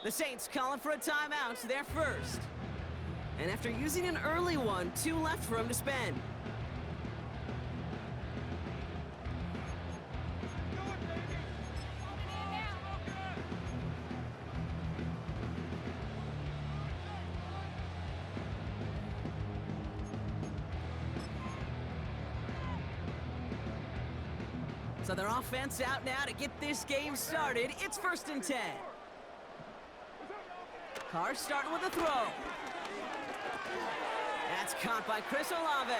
The Saints calling for a timeout, their first. And after using an early one, 2 left for him to spend. So their offense out now to get this game started. It's 1st and 10. Carr starting with a throw. That's caught by Chris Olave.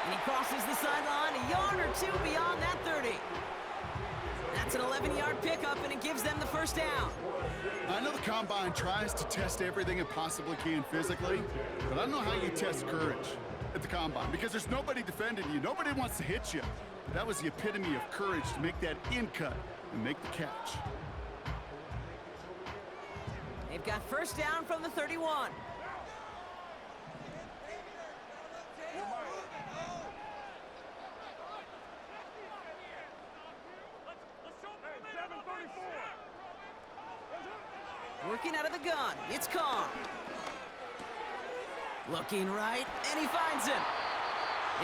And he crosses the sideline a yard or 2 beyond that 30. That's an 11-yard pickup, and it gives them the first down. I know the Combine tries to test everything it possibly can physically, but I don't know how you test courage at the Combine because there's nobody defending you. Nobody wants to hit you. That was the epitome of courage to make that in cut and make the catch. They've got first down from the 31. Working out of the gun, it's Carr. Looking right, and he finds him.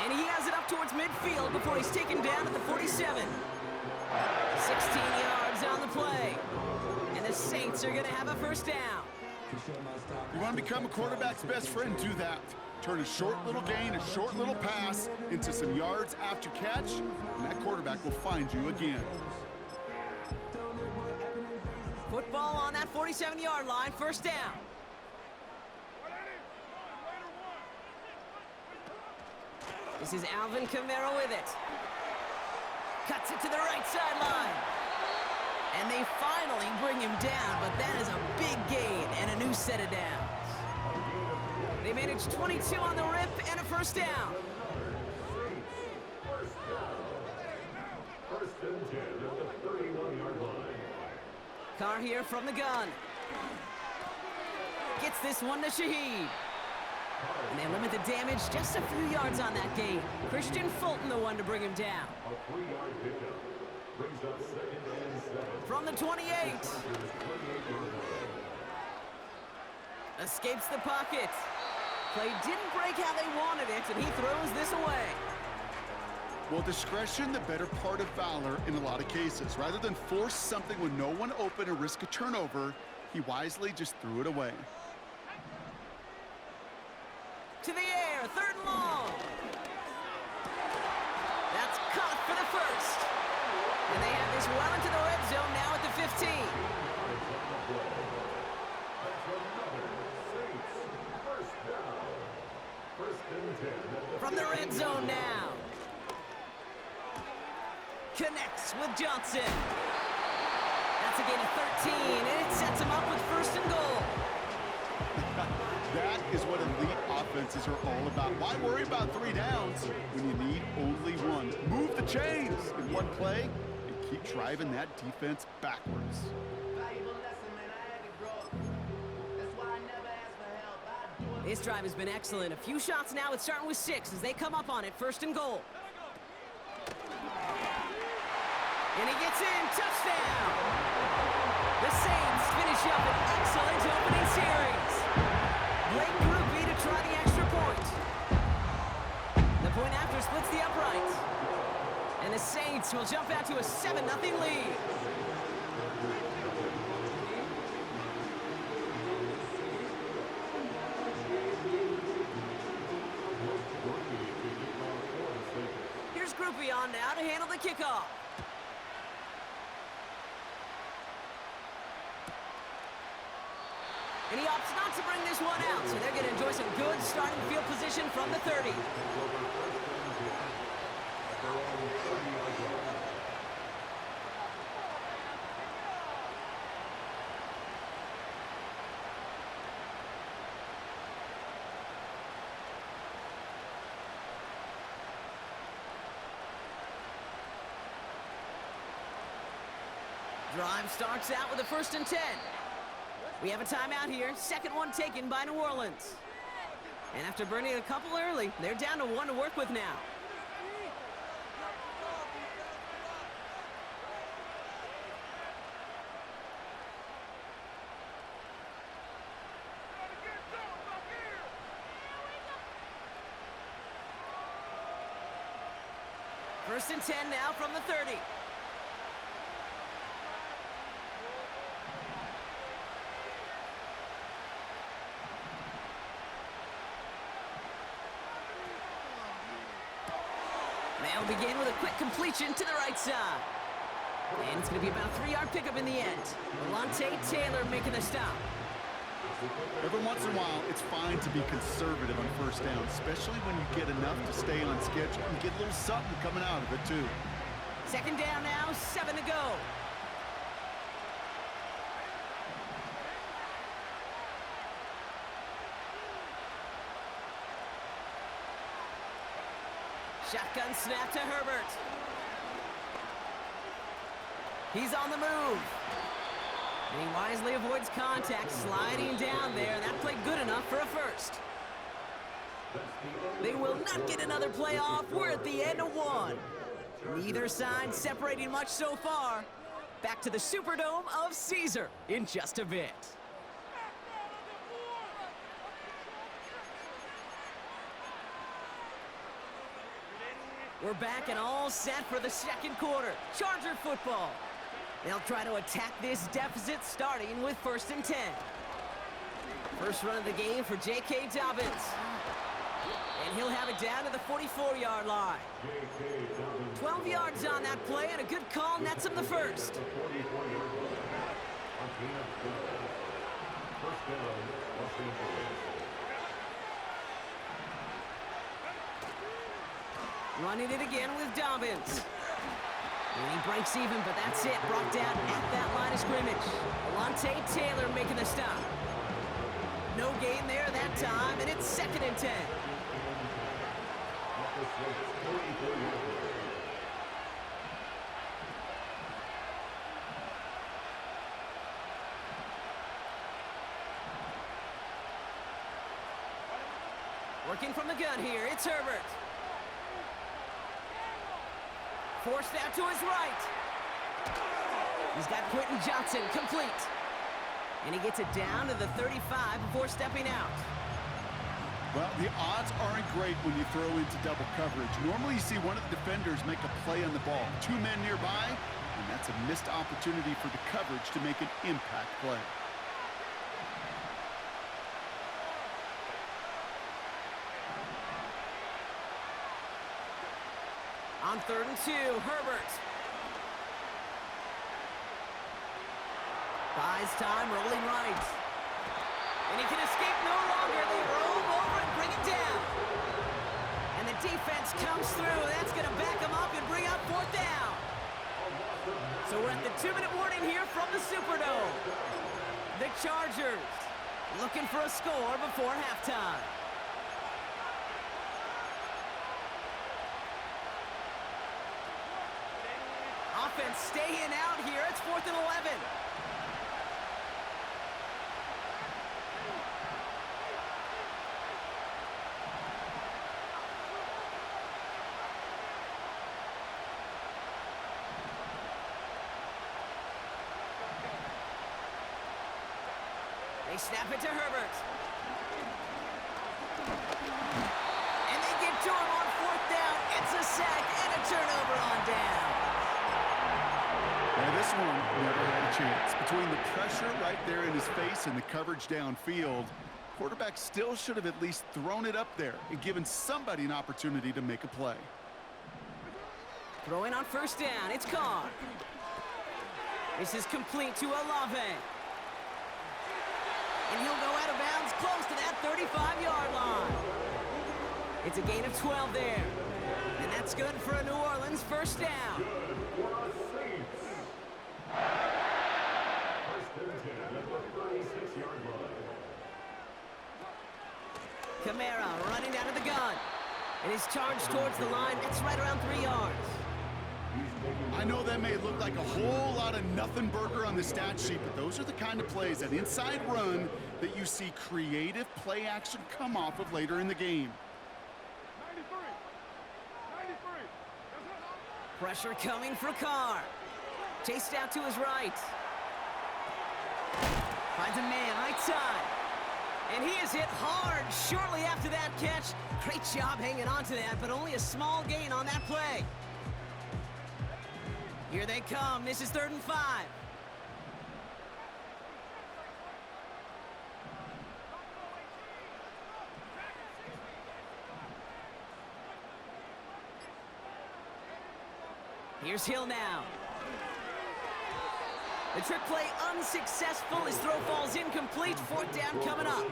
And he has it up towards midfield before he's taken down at the 47. 16 yards on the play. And the Saints are going to have a first down. You want to become a quarterback's best friend, do that. Turn a short little gain, a short little pass into some yards after catch, and that quarterback will find you again. Football on that 47-yard line, first down. This is Alvin Kamara with it. Cuts it to the right sideline. And they finally bring him down, but that is a big gain and a new set of downs. They managed 22 on the rip and a first down. First and 10 at the 31-yard line. Carr here from the gun. Gets this one to Shaheed. And they limit the damage just a few yards on that gain. Christian Fulton the one to bring him down. A 3-yard pickup brings up 2nd and 7. From the 28. Escapes the pocket. Play didn't break how they wanted it, and he throws this away. Well, discretion, the better part of valor in a lot of cases. Rather than force something with no one open and risk a turnover, he wisely just threw it away. To the air, 3rd and long. That's caught for the first. And they have this well into the red zone now at the 15. From the red zone now. Connects with Johnson. That's a gain of 13, and it sets him up with 1st and goal. That is what elite offenses are all about. Why worry about 3 downs when you need only 1? Move the chains in one play and keep driving that defense backwards. This drive has been excellent. A few shots now. It's starting with 6 as they come up on it. 1st and goal. And he gets in. Touchdown! The Saints finish up an excellent opening series. Blake Groupie to try the extra point. The point after splits the uprights. And the Saints will jump out to a 7-0 lead. Here's Groupie on now to handle the kickoff. And he opts not to bring this one out, so they're going to enjoy some good starting field position from the 30. Drive starts out with a 1st and 10. We have a timeout here. 2nd one taken by New Orleans. And after burning a couple early, they're down to 1 to work with now. First and 10 now from the 30. They'll begin with a quick completion to the right side. And it's going to be about a 3-yard pickup in the end. Alontae Taylor making the stop. Every once in a while, it's fine to be conservative on first down, especially when you get enough to stay on schedule and get a little something coming out of it, too. Second down now, 7 to go. Shotgun snap to Herbert. He's on the move. And he wisely avoids contact, sliding down there. That played good enough for a first. They will not get another play off. We're at the end of one. Neither side separating much so far. Back to the Superdome of Caesar in just a bit. We're back and all set for the second quarter. Charger football. They'll try to attack this deficit starting with first and 10. First run of the game for J.K. Dobbins. And he'll have it down to the 44-yard line. 12 yards on that play and a good call nets him the first. Running it again with Dobbins. And he breaks even, but that's it. Brought down at that line of scrimmage. Alontae Taylor making the stop. No gain there that time, and it's second and 10. Working from the gun here, it's Herbert. Forced out to his right. He's got Quentin Johnson complete. And he gets it down to the 35 before stepping out. Well, the odds aren't great when you throw into double coverage. Normally you see one of the defenders make a play on the ball. 2 men nearby, and that's a missed opportunity for the coverage to make an impact play. On third and 2, Herbert. Buys time, rolling right. And he can escape no longer. They roll over and bring him down. And the defense comes through. That's going to back him up and bring up fourth down. So we're at the 2-minute warning here from the Superdome. The Chargers looking for a score before halftime. Offense staying out here. It's 4th and 11. They snap it to Herbert. And they get to him on 4th down. It's a sack and a turnover on down. Now this one never had a chance. Between the pressure right there in his face and the coverage downfield, quarterback still should have at least thrown it up there and given somebody an opportunity to make a play. Throwing on first down, it's Carr. This is complete to Olave. And he'll go out of bounds close to that 35-yard line. It's a gain of 12 there. And that's good for a New Orleans first down. Kamara running out of the gun. And he's charged towards the line. That's right around 3 yards. I know that may look like a whole lot of nothing burger on the stat sheet, but those are the kind of plays, that inside run, that you see creative play action come off of later in the game. 93. Pressure coming for Carr. Chased out to his right. Finds a man right side. And he is hit hard shortly after that catch. Great job hanging on to that, but only a small gain on that play. Here they come. This is 3rd and 5. Here's Hill now. The trick play unsuccessful. His throw falls incomplete. 4th down coming up.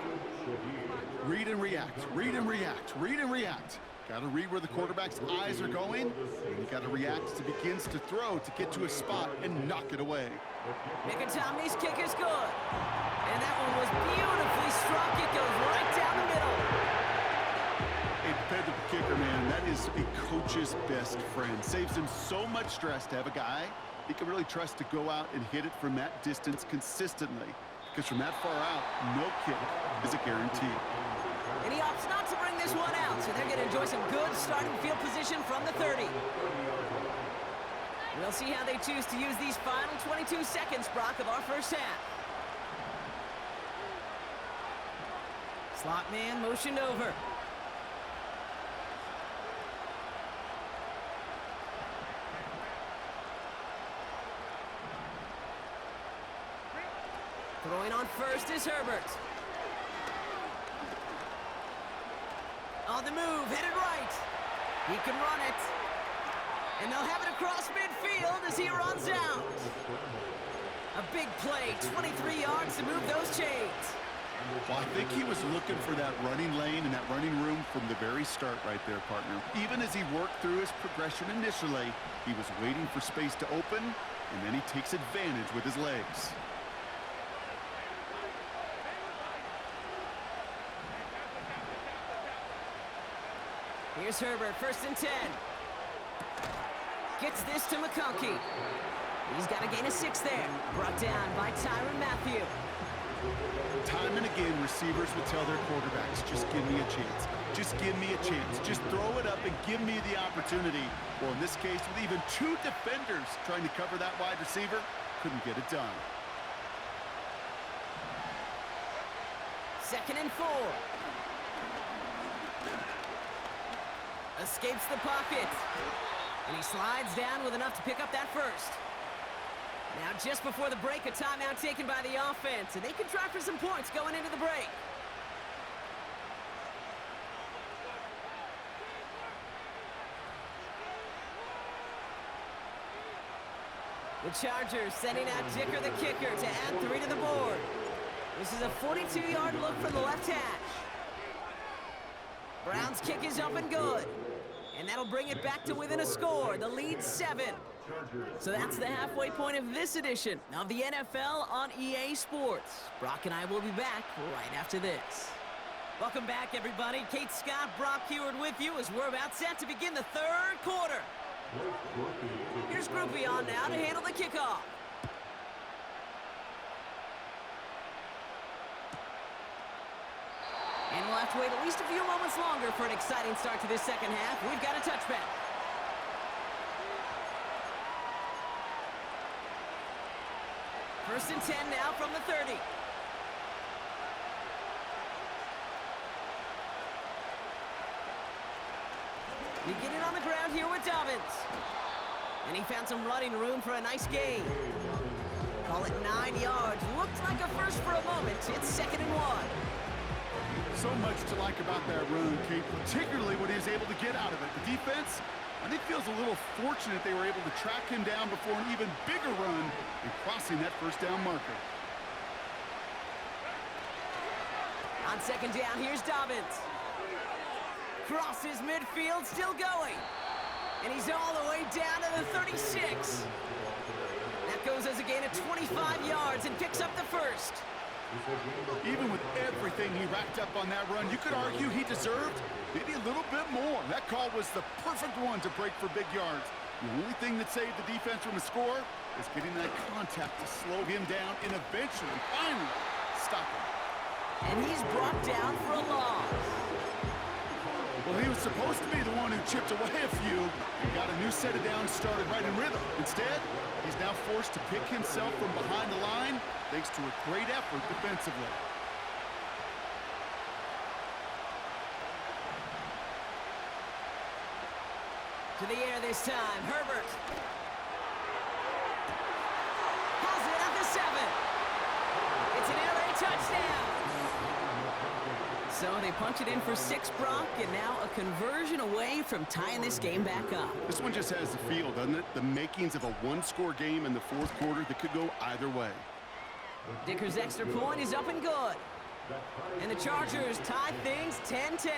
Read and react, read and react, read and react. Got to read where the quarterback's eyes are going, and you got to react as he begins to throw to get to a spot and knock it away. Mickatomi's kick is good. And that one was beautifully struck. It goes right down the middle. A dependable kicker, man, that is a coach's best friend. Saves him so much stress to have a guy he can really trust to go out and hit it from that distance consistently. Because from that far out, no kick is a guarantee. And he opts not to bring this one out, so they're going to enjoy some good starting field position from the 30. We'll see how they choose to use these final 22 seconds, Brock, of our first half. Slot man motioned over. Throwing on first is Herbert. On the move, headed right. He can run it. And they'll have it across midfield as he runs out. A big play, 23 yards to move those chains. Well, I think he was looking for that running lane and that running room from the very start right there, partner. Even as he worked through his progression initially, he was waiting for space to open, and then he takes advantage with his legs. Here's Herbert, 1st and 10. Gets this to McConkey. He's got to gain a 6 there. Brought down by Tyrann Mathieu. Time and again, receivers will tell their quarterbacks, just give me a chance. Just give me a chance. Just throw it up and give me the opportunity. Well, in this case, with even 2 defenders trying to cover that wide receiver, couldn't get it done. 2nd and 4. Escapes the pocket. And he slides down with enough to pick up that first. Now just before the break, a timeout taken by the offense. And they can try for some points going into the break. The Chargers sending out Dicker the kicker to add 3 to the board. This is a 42-yard look from the left hash. Brown's kick is up and good. And that'll bring it back to within a score. The lead's 7. So that's the halfway point of this edition of the NFL on EA Sports. Brock and I will be back right after this. Welcome back, everybody. Kate Scott, Brock Heward with you as we're about set to begin the 3rd quarter. Here's Groupie on now to handle the kickoff. And we'll have to wait at least a few moments longer for an exciting start to this second half. We've got a touchback. First and 10 now from the 30. Beginning on the ground here with Dobbins. And he found some running room for a nice gain. Call it 9 yards. Looked like a first for a moment. It's 2nd and 1. So much to like about that run, Kate, particularly what he was able to get out of it. The defense, I think, feels a little fortunate they were able to track him down before an even bigger run and crossing that 1st down marker. On 2nd down, here's Dobbins. Crosses midfield, still going. And he's all the way down to the 36. That goes as a gain of 25 yards and picks up the first. Even with everything he racked up on that run, you could argue he deserved maybe a little bit more. That call was the perfect one to break for big yards. The only thing that saved the defense from a score is getting that contact to slow him down and eventually, finally, stop him. And he's brought down for a loss. Well, he was supposed to be the one who chipped away a few and got a new set of downs started right in rhythm. Instead, he's now forced to pick himself from behind the line thanks to a great effort defensively. To the air this time, Herbert. 7. It's an LA touchdown. So they punch it in for 6, Brock, and now a conversion away from tying this game back up. This one just has the feel, doesn't it? The makings of a one-score game in the fourth quarter that could go either way. Dicker's extra point is up and good. And the Chargers tie things 10-10.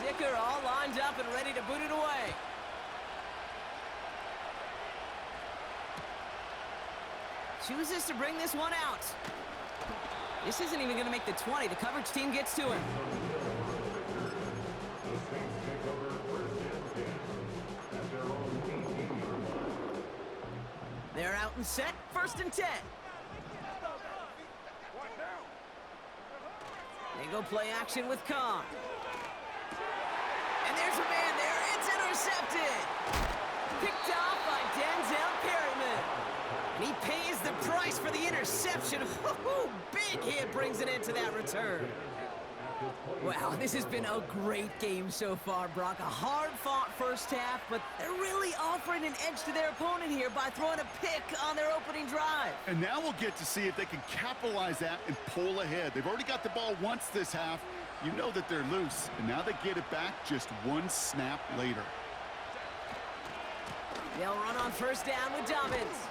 Dicker all lined up and ready to boot it away. Chooses to bring this one out. This isn't even going to make the 20. The coverage team gets to him. They're out and set. 1st and 10. They go play action with Khan. And there's a man there. It's intercepted. Picked off by Denzel Perryman. And he pays the price for the interception. Big hit brings it into that return. Wow, this has been a great game so far, Brock. A hard-fought first half, but they're really offering an edge to their opponent here by throwing a pick on their opening drive. And now we'll get to see if they can capitalize that and pull ahead. They've already got the ball once this half. You know that they're loose, and now they get it back just one snap later. They'll run on 1st down with Dobbins.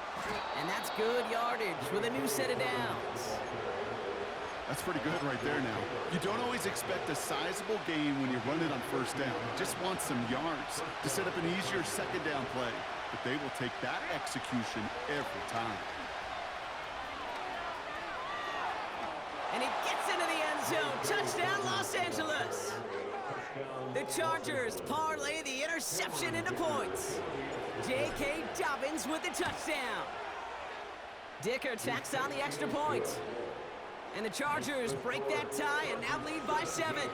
And that's good yardage with a new set of downs. That's pretty good right there now. You don't always expect a sizable gain when you run it on 1st down. You just want some yards to set up an easier 2nd down play. But they will take that execution every time. And he gets into the end zone. Touchdown, Los Angeles. The Chargers parlay the interception into points. J.K. Dobbins with the touchdown. Dicker tacks on the extra point. And the Chargers break that tie and now lead by 7.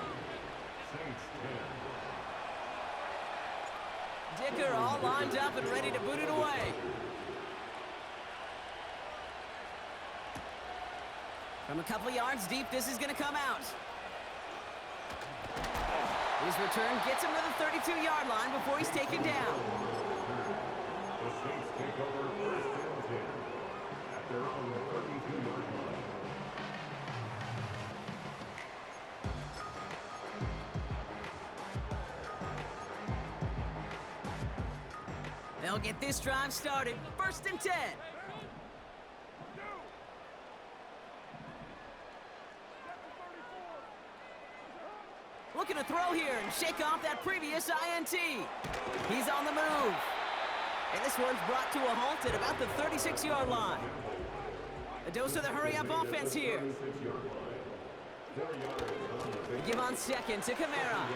Dicker all lined up and ready to boot it away. From a couple yards deep, this is going to come out. His return gets him to the 32-yard line before he's taken down. The Saints take over 1st and 10 at their own 32-yard line. They'll get this drive started. 1st and 10. Looking to throw here and shake off that previous INT. He's on the move. And this one's brought to a halt at about the 36-yard line. A dose of the hurry-up offense here. Give on 2nd to Kamara.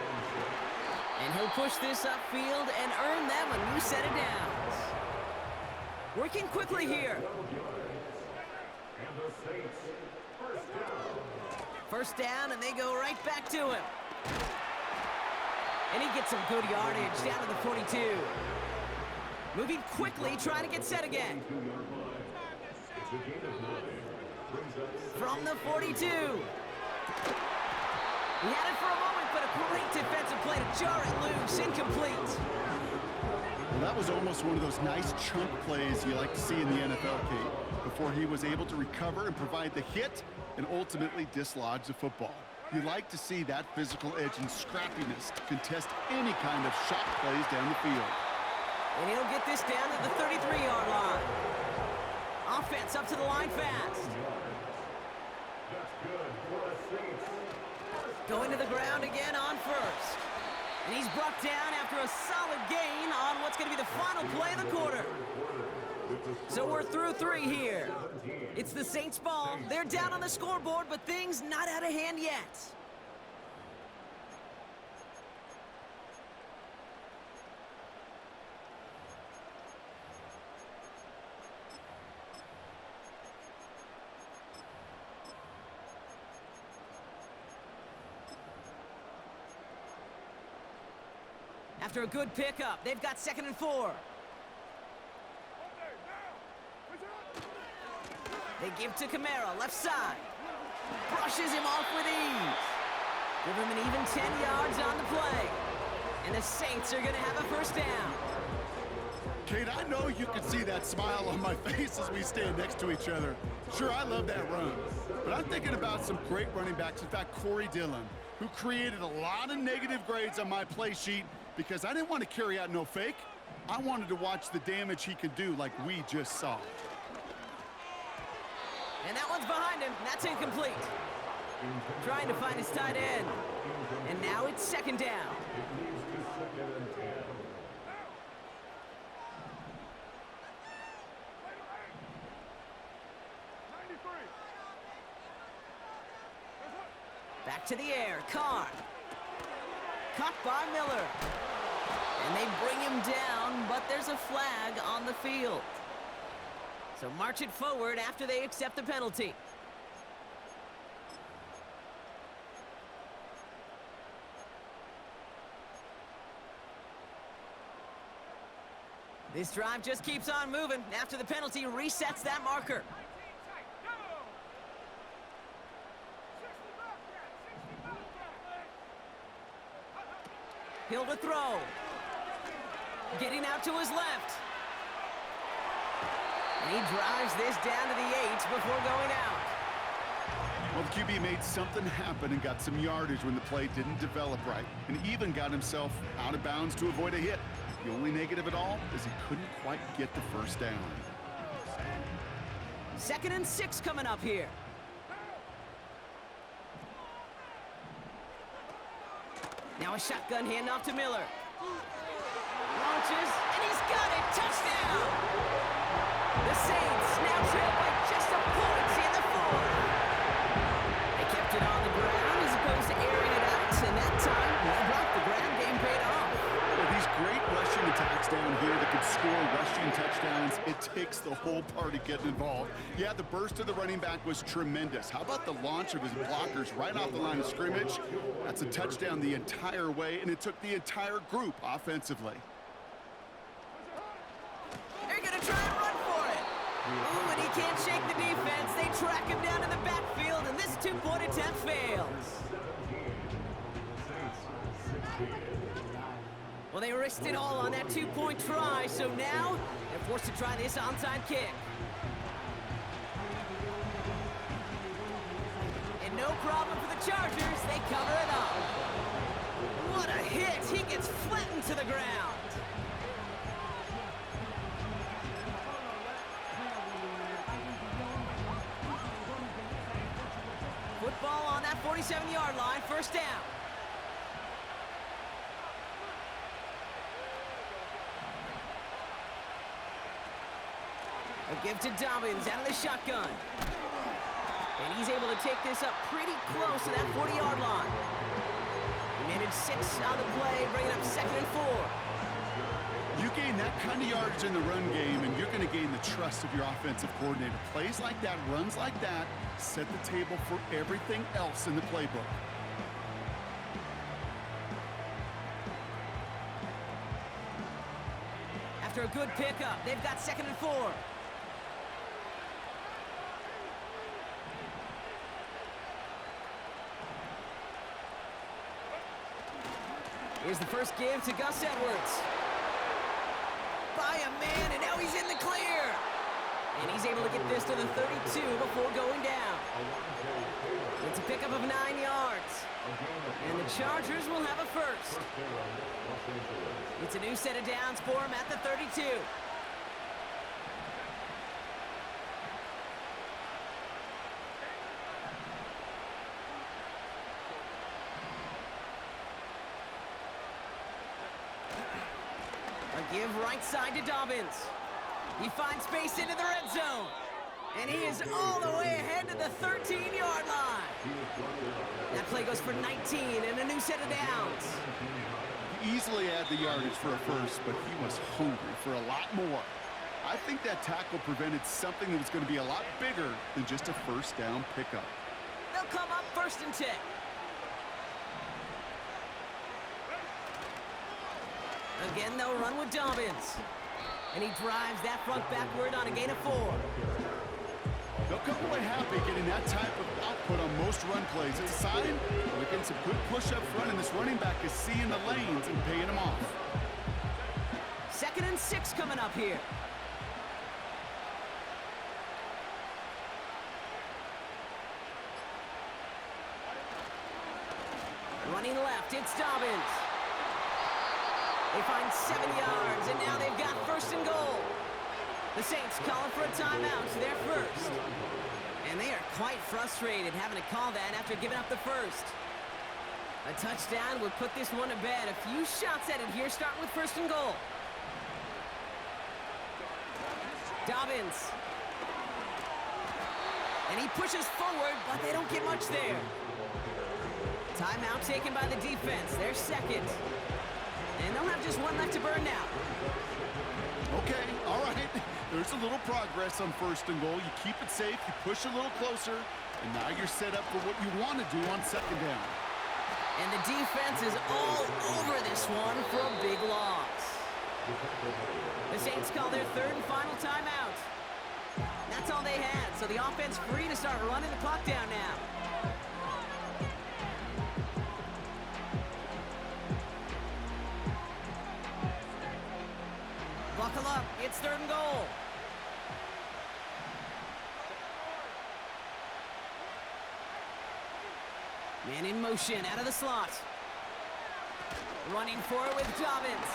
And he'll push this upfield and earn them a new set of downs. Working quickly here. 1st down, and they go right back to him. And he gets some good yardage down to the 42. Moving quickly, trying to get set again. From the 42. He had it for a moment, but a great defensive play to jar it loose. Incomplete. Well, that was almost one of those nice chunk plays you like to see in the NFL, Kate, before he was able to recover and provide the hit and ultimately dislodge the football. You like to see that physical edge and scrappiness to contest any kind of shot plays down the field. And he'll get this down to the 33-yard line. Offense up to the line fast. Going to the ground again on 1st. And he's brought down after a solid gain on what's going to be the final play of the quarter. So we're through 3 here. It's the Saints' ball. They're down on the scoreboard, but things not out of hand yet. After a good pickup, they've got 2nd and 4. They give to Kamara, left side. Brushes him off with ease. Give him an even 10 yards on the play. And the Saints are going to have a 1st down. Kate, I know you can see that smile on my face as we stand next to each other. Sure, I love that run. But I'm thinking about some great running backs. In fact, Corey Dillon, who created a lot of negative grades on my play sheet because I didn't want to carry out no fake. I wanted to watch the damage he could do like we just saw. And that one's behind him. That's incomplete. Trying to find his tight end. And now it's second down. Back to the air. Carr. Caught by Miller. And they bring him down, but there's a flag on the field. So march it forward after they accept the penalty. This drive just keeps on moving. After the penalty, resets that marker. Hill to throw. Getting out to his left. And he drives this down to the 8 before going out. Well, the QB made something happen and got some yardage when the play didn't develop right, and even got himself out of bounds to avoid a hit. The only negative at all is he couldn't quite get the first down. 2nd and 6 coming up here. Now a shotgun handoff to Miller. Launches, and he's got it. Touchdown! The Saints now trail by just a point in the 4th. They kept it on the ground as opposed to airing it out, and that time, they brought the ground game paid off. Well, these great rushing attacks down here that could score rushing touchdowns, it takes the whole party getting involved. Yeah, the burst of the running back was tremendous. How about the launch of his blockers right off the line of scrimmage? That's a touchdown the entire way, and it took the entire group offensively. They're going to try and run for it. Ooh, and he can't shake the defense. They track him down in the backfield, and this two-point attempt fails. Well, they risked it all on that two-point try, so now they're forced to try this onside kick. And no problem for the Chargers. They cover it up. What a hit. He gets flattened to the ground. Football on that 47-yard line, first down. A give to Dobbins out of the shotgun. And he's able to take this up pretty close to that 40-yard line. He managed 6 on the play, bringing up 2nd and 4. You gain that kind of yardage in the run game, and you're going to gain the trust of your offensive coordinator. Plays like that, runs like that, set the table for everything else in the playbook. After a good pickup, they've got 2nd and 4. Here's the first give to Gus Edwards. By a man, and now he's in the clear. And he's able to get this to the 32 before going down. It's a pickup of 9 yards. And the Chargers will have a first. It's a new set of downs for him at the 32. A give right side to Dobbins. He finds space into the red zone. And he is all the way ahead to the 13-yard line. That play goes for 19 and a new set of downs. Easily had the yardage for a first, but he was hungry for a lot more. I think that tackle prevented something that was going to be a lot bigger than just a first down pickup. They'll come up 1st and 10. Again, they'll run with Dobbins. And he drives that front backward on a gain of 4. They'll come away happy getting that type of output on most run plays. It's a sign they're getting some good push up front, and this running back is seeing the lanes and paying them off. 2nd and 6 coming up here. Running left, it's Dobbins. They find 7 yards, and now they've got 1st and goal. The Saints calling for a timeout, so they're first. And they are quite frustrated having to call that after giving up the first. A touchdown would put this one to bed. A few shots at it here, starting with 1st and goal. Dobbins. And he pushes forward, but they don't get much there. Timeout taken by the defense. They're second. And they'll have just one left to burn now. Okay, all right. There's a little progress on 1st and goal. You keep it safe, you push a little closer, and now you're set up for what you want to do on 2nd down. And the defense is all over this one for a big loss. The Saints call their 3rd and final timeout. That's all they had, so the offense free to start running the clock down now. Buckle up, it's 3rd and goal. Man in motion, out of the slot. Running for it with Dobbins.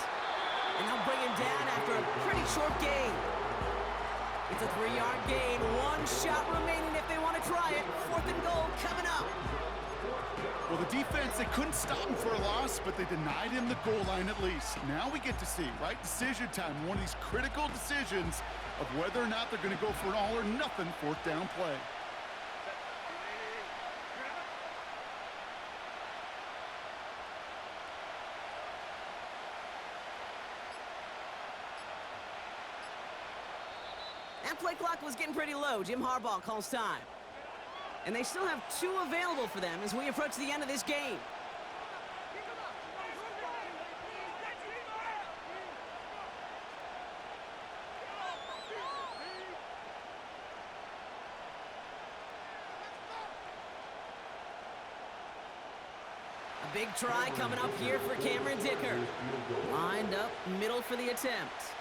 And they'll bring him down after a pretty short gain. It's a 3-yard gain, 1 shot remaining if they want to try it. 4th and goal coming up. Well, the defense, they couldn't stop him for a loss, but they denied him the goal line at least. Now we get to see, right? Decision time, one of these critical decisions of whether or not they're going to go for an all-or-nothing 4th down play. That play clock was getting pretty low. Jim Harbaugh calls time. And they still have 2 available for them as we approach the end of this game. A big try coming up here for Cameron Dicker. Lined up middle for the attempt.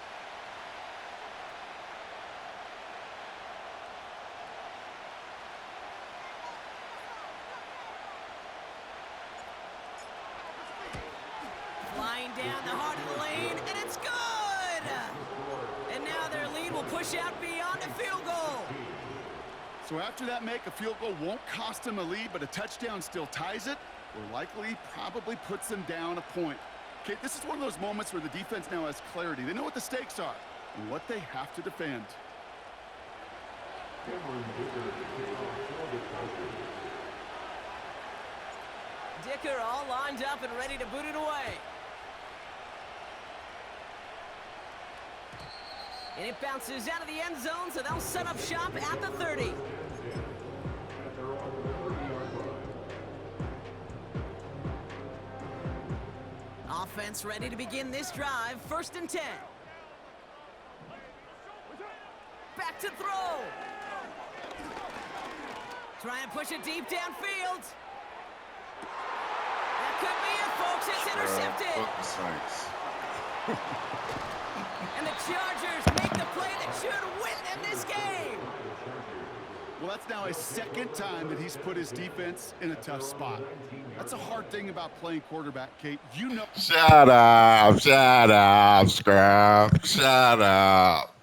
Flying down the heart of the lane, and it's good! And now their lead will push out beyond a field goal. So after that make, a field goal won't cost them a lead, but a touchdown still ties it, or likely probably puts them down a point. Okay, this is one of those moments where the defense now has clarity. They know what the stakes are and what they have to defend. Dicker all lined up and ready to boot it away. And it bounces out of the end zone, so they'll set up shop at the 30. Offense ready to begin this drive. 1st and 10. Back to throw. Try and push it deep downfield. That could be it, folks. It's intercepted. Fuck the Saints. And the Chargers make the play that should win them this game. Well, that's now his 2nd time that he's put his defense in a tough spot. That's a hard thing about playing quarterback, Kate. You know. Shut up, Scrub. Shut up.